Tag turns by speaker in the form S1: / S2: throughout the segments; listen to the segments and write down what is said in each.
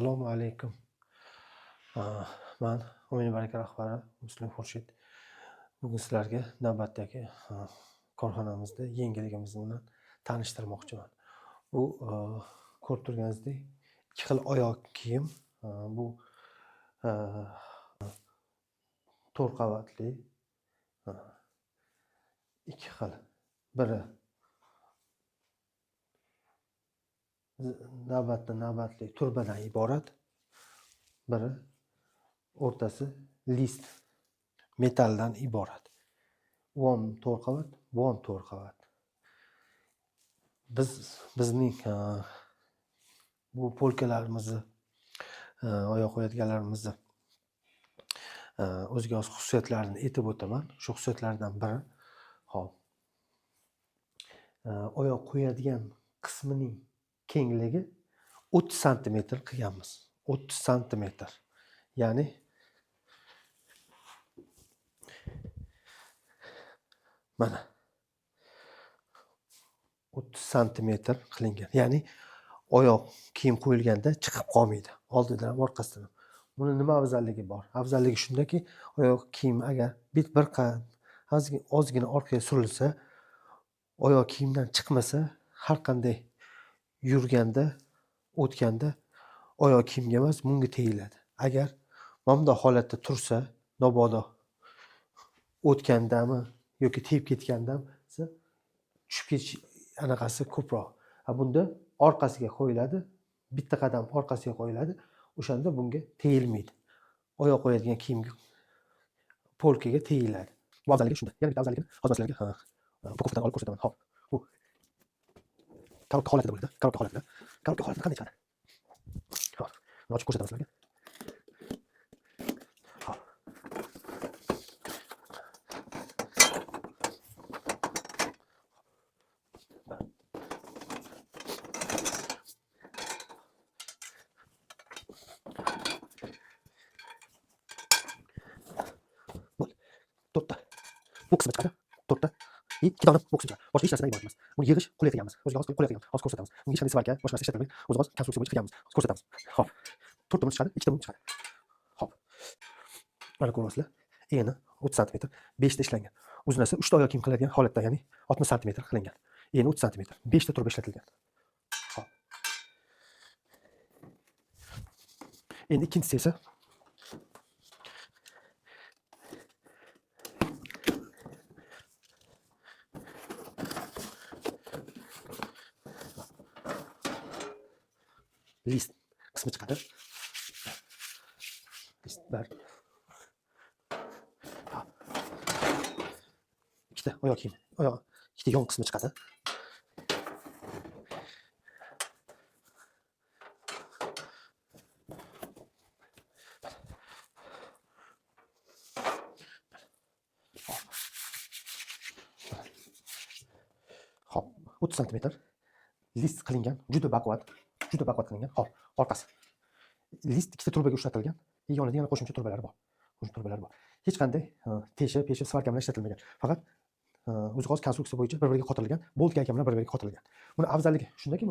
S1: Assalomu alaykum. Men O'yin baraka rahbari Muslim Xurshid. Bugun sizlarga navbatdagi korxonamizda yangiligimiz bilan tanishtirmoqchiman. Bu ko'rib turganingizdek, ikki xil oyoq kiyim. Bu to'rt qavatli ikki xil. Biri navbatli turbadan iborat, biri o'rtasi list metaldan iborat. Bu ham to'rt qavat, bu ham to'rt qavat. Bizning bu polkalarimizni oyoq qo'yadiganlarimizni o'ziga xos xususiyatlarini aytib o'taman. Shu xususiyatlardan biri, oyoq qo'yadigan qismining kengligi 30 santimetr qilganmiz. 30 santimetr. Ya'ni mana 30 santimetr qilingan. Ya'ni oyoq kiyim qo'yilganda chiqib qolmaydi. Oldidan ham orqasidan ham. Buni nima afzalligi bor? Afzalligi shundaki, oyoq kiyim agar bir ozgina orqaga surilsa, oyoq kiyimdan chiqmasa, har qanday yurganda, o'tganda oyoq kiyimga emas, bunga tegiladi. Agar mana bunday holatda tursa, mabodo o'tgandami yoki tegib ketgandami, tushib ketish anaqasi ko'proq. Bunda orqasiga qo'yiladi, bitta qadam orqasiga qo'yiladi. O'shanda bunga tegilmaydi. Oyoq qo'yadigan kiyimga, polkaga tegiladi. Bu afzalligi shunda. Yana bitta afzalligini hozir sizlarga upakovkadan olib ko'rsataman. Hop. Bu korobka holatida bo'ladi. Korobka holatida. Korobka holatida qanday chiqadi? Hop. Buni ochib ko'rsataman sizlarga. Hop. To'rtta. Bu qismi chiqadi. To'rtta. Ikki dona bu qismi chiqadi. Boshqa hech narsadan iborat emas. Buni yig'ish qo'lga qilganmiz. O'ziga xos qo'lga qilganmiz. Hozir ko'rsatamiz. Bunga hech qanday svarka, boshqa narsa ishlatilmaydi. O'ziga xos konstruksiya bo'yicha qilganmiz. Hozir ko'rsatamiz. Hop. To'rtta buni chiqadi, ikkita buni chiqadi. Hop. Mana ko'ryapsizlar. Eni 30 santimetr, 5 ta ishlangan. Uznasi 3 ta oyoq kiyim qiladigan holatda, ya'ni 60 santimetr qilingan. Eni 30 santimetr, 5 ta turba ishlatilgan. Hop. Endi ikkinchisi esa list qismi chiqadi. Listlar. Ikkita oyoq kiyim, ikkita yon qismi chiqadi. Hop, 30 santimetr list qilingan, juda baquvvat qilingan. Hop, orqasi. List ikkita turbaga ushlatilgan, yonida yana qo'shimcha turbalar bor. Hech qanday teshi, svarka bilan ishlatilmagan. Faqat o'zi xos konstruksiya bo'yicha bir-biriga qotirilgan, bolt gayka bilan bir-biriga qotirilgan. Buni afzalligi shundaki,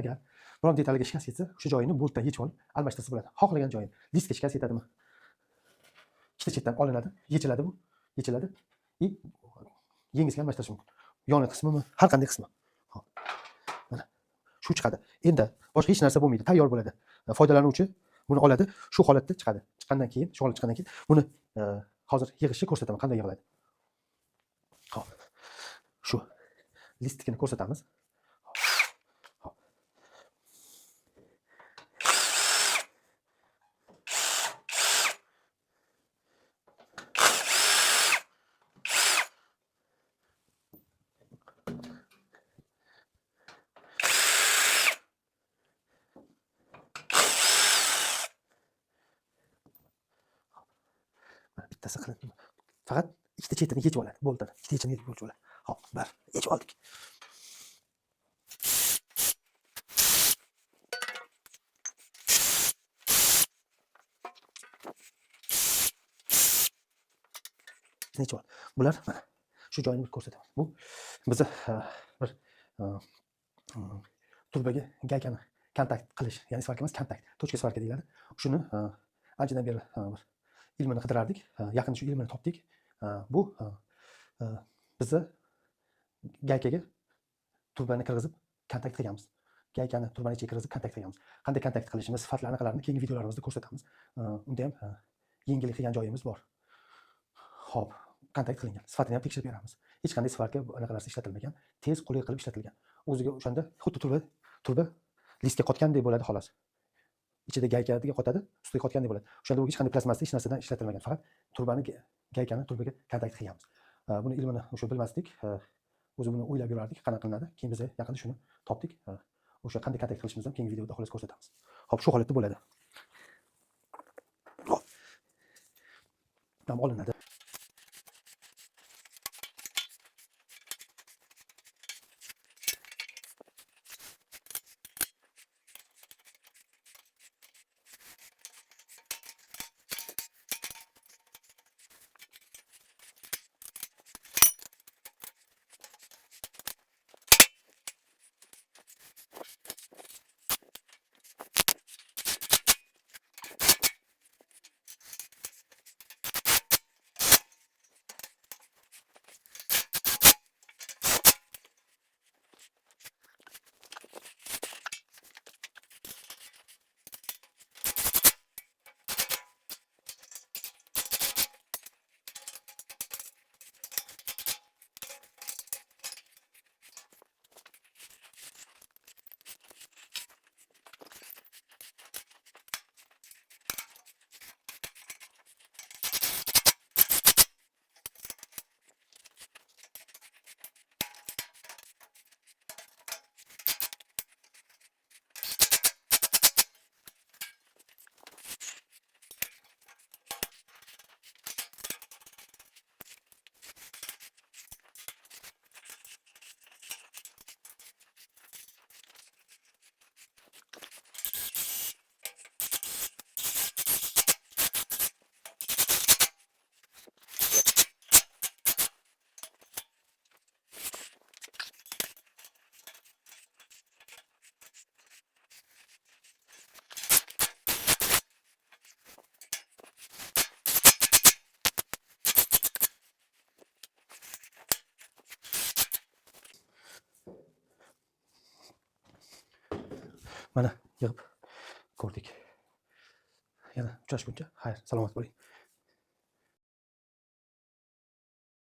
S1: agar biron detaliga shikast yetsa, o'sha joyini boltdan yechib olib almashtirsa bo'ladi. Xohlagan joyini. Listga shikast yetadimi? Ikkita chetdan olinadi, yechiladi bu, yechiladi. Yengisiga almashtirish mumkin. Yoni qismimi, har qanday qismi. Hop. Mana shu chiqadi. Endi boshqa hech narsa bo'lmaydi, tayyor bo'ladi. Foydalanuvchi buni oladi, shu holatda chiqadi. Chiqqandan keyin buni hozir yig'ishni ko'rsataman, qanday yig'iladi. Hop. Shu listikini ko'rsatamiz. Hop. Bittasi qilindi. Faqat ikkita chetini yechib oladi, boltini. Ikkita chetini yechib oladi. Hop, yechib oldik. Yechib oldi. Bular mana shu joyini bir ko'rsataman. Bu bizni bir turbaga gaykani kontakt qilish, ya'ni svarka emas, kontakt, точка svarka deyiladi. Shuni anchadan beri ilmini qidirardik. Yaqinda shu ilmini topdik. Bu bizni gaykaga turbani kirgizib kontakt qilganmiz. Gaykani turbani ichiga kirgizib kontakt qilganmiz. Qanday kontakt qilishimiz, sifatlar anaqalarini keyingi videolarimizda ko'rsatamiz. Unda ham yengillik qilgan joyimiz bor. Xo'p, kontakt qilingan. Sifatini ham tekshirib beramiz. Hech qanday svarka anaqalari ishlatilmagan, tez, qulay qilib ishlatilgan. O'ziga o'shanda xuddi turba listga qotgandek bo'ladi xolos. Ichida gaykasiga qotadi, ustiga qotgandek bo'ladi. O'shanda u hech qanday plastmassa hech narsadan ishlatilmagan. Faqat gaykani turbaga kontakt qilganmiz. Buni ilmini o'sha bilmasdik. O'zi buni o'ylab yurardik, qanaqa qilinadi. Keyin biz yaqinda shuni topdik. O'sha qanday kontakt qilishimizni ham keyingi videoda xolos ko'rsatamiz. Xo'p, shu holatda bo'ladi. Nam olinadi. Mana yig'ib ko'rdik. Yana uchrashguncha, xayr, salomat bo'ling.